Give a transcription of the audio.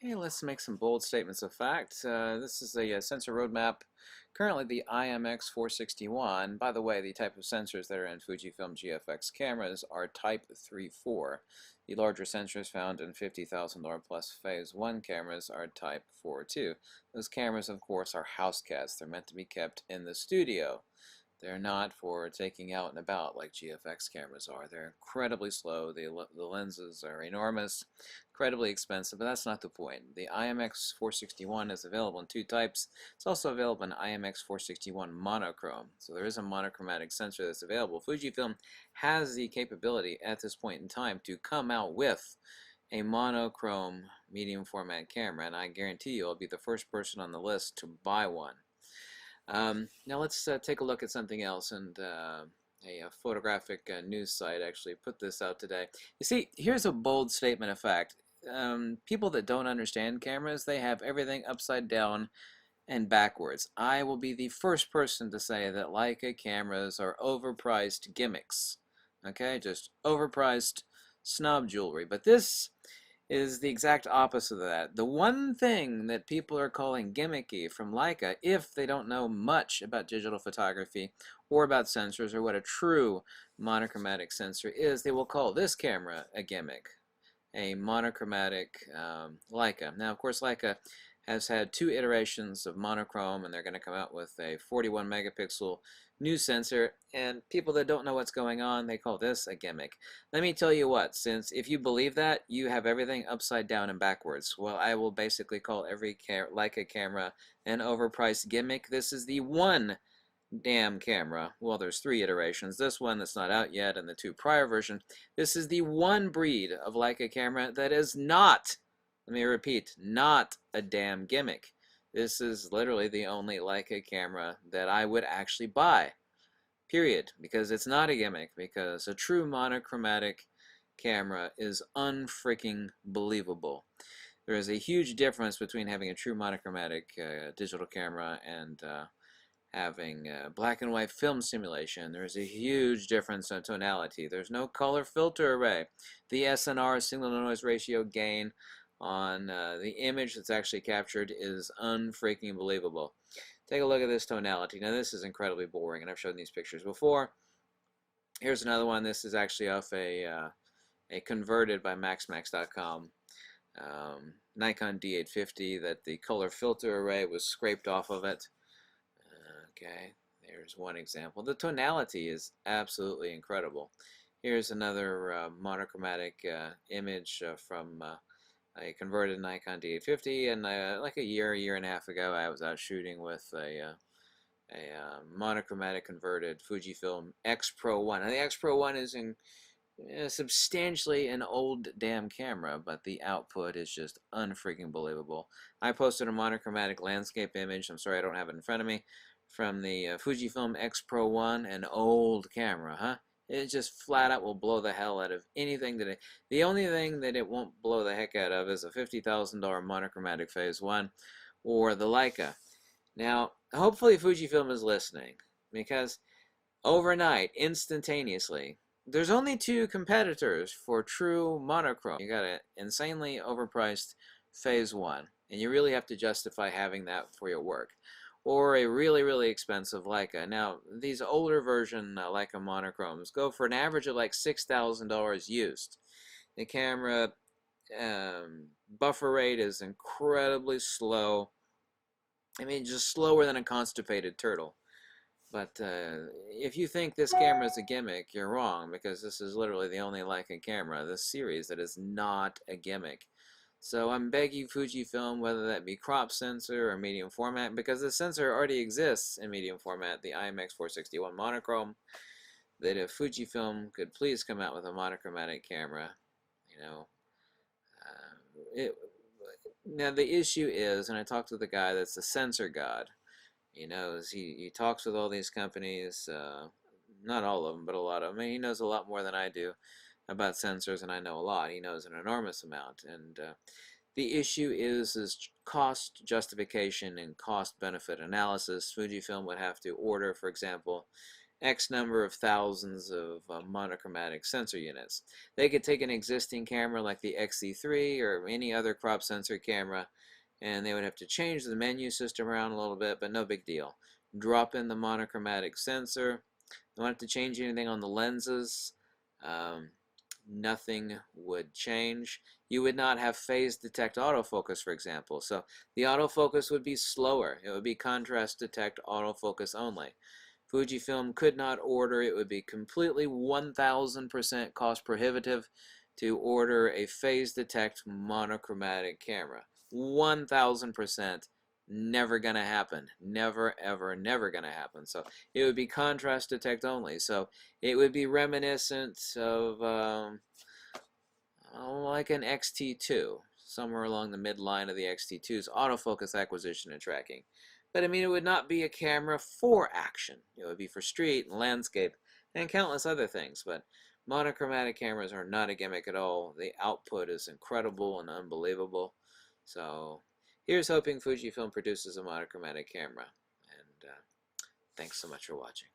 Okay, let's make some bold statements of fact. This is a sensor roadmap. Currently, the IMX461. By the way, the type of sensors that are in Fujifilm GFX cameras are Type 3.4. The larger sensors found in $50,000 plus Phase 1 cameras are Type 4.2. Those cameras, of course, are house cats. They're meant to be kept in the studio. They're not for taking out and about like GFX cameras are. They're incredibly slow. The lenses are enormous, incredibly expensive, but that's not the point. The IMX461 is available in two types. It's also available in IMX461 monochrome. So there is a monochromatic sensor that's available. Fujifilm has the capability at this point in time to come out with a monochrome medium format camera, and I guarantee you I'll be the first person on the list to buy one. Now let's take a look at something else, and a photographic news site actually put this out today. You see, here's a bold statement of fact. People that don't understand cameras, they have everything upside down and backwards. I will be the first person to say that Leica cameras are overpriced gimmicks. Okay, just overpriced snob jewelry. But this is the exact opposite of that. The one thing that people are calling gimmicky from Leica, if they don't know much about digital photography or about sensors or what a true monochromatic sensor is, they will call this camera a gimmick, a monochromatic Leica. Now, of course, Leica has had two iterations of monochrome, and they're going to come out with a 41 megapixel new sensor, and people that don't know what's going on, they call this a gimmick. Let me tell you what, since if you believe that, you have everything upside down and backwards. Well, I will basically call every Leica camera an overpriced gimmick. This is the one damn camera. Well, there's three iterations. This one that's not out yet and the two prior versions. This is the one breed of Leica camera that is not, let me repeat, not a damn gimmick. This is literally the only Leica camera that I would actually buy. Period. Because it's not a gimmick. Because a true monochromatic camera is unfreaking believable. There is a huge difference between having a true monochromatic digital camera and having black and white film simulation. There's a huge difference in tonality. There's no color filter array. The SNR, signal to noise ratio gain, on the image that's actually captured is unfreaking believable. Take a look at this tonality. Now this is incredibly boring, and I've shown these pictures before. Here's another one. This is actually off a converted by maxmax.com Nikon D850 that the color filter array was scraped off of it. Okay, there's one example. The tonality is absolutely incredible. Here's another monochromatic image from a converted Nikon D850, and like a year and a half ago, I was out shooting with a monochromatic converted Fujifilm X Pro 1. Now the X Pro 1 is substantially an old damn camera, but the output is just unfreaking believable. I posted a monochromatic landscape image, I'm sorry I don't have it in front of me, from the Fujifilm X Pro 1, an old camera, huh? It just flat out will blow the hell out of anything that the only thing that it won't blow the heck out of is a $50,000 monochromatic Phase 1 or the Leica. Now, hopefully Fujifilm is listening, because overnight, instantaneously, there's only two competitors for true monochrome. You got an insanely overpriced Phase 1, and you really have to justify having that for your work. Or a really, really expensive Leica. Now, these older version Leica monochromes go for an average of like $6,000 used. The camera buffer rate is incredibly slow. I mean, just slower than a constipated turtle. But if you think this camera is a gimmick, you're wrong, because this is literally the only Leica camera, this series, that is not a gimmick. So I'm begging Fujifilm, whether that be crop sensor or medium format, because the sensor already exists in medium format, the IMX461 monochrome, that if Fujifilm could please come out with a monochromatic camera, you know, now the issue is, and I talked to the guy that's the sensor god. He knows, he talks with all these companies, not all of them, but a lot of them. I mean, he knows a lot more than I do about sensors, and I know a lot. He knows an enormous amount, and the issue is cost justification and cost benefit analysis. Fujifilm would have to order, for example, X number of thousands of monochromatic sensor units. They could take an existing camera like the XC3 or any other crop sensor camera, and they would have to change the menu system around a little bit, but no big deal. Drop in the monochromatic sensor. Don't have to change anything on the lenses. Nothing would change. You would not have phase detect autofocus, for example. So the autofocus would be slower. It would be contrast detect autofocus only. Fujifilm could not order. It would be completely 1000% cost prohibitive to order a phase detect monochromatic camera. 1000%. Never gonna happen. Never, ever, never gonna happen. So it would be contrast detect only. So it would be reminiscent of like an XT2, somewhere along the midline of the XT2's autofocus acquisition and tracking. But I mean, it would not be a camera for action. It would be for street and landscape and countless other things. But monochromatic cameras are not a gimmick at all. The output is incredible and unbelievable. So here's hoping Fujifilm produces a monochromatic camera. And thanks so much for watching.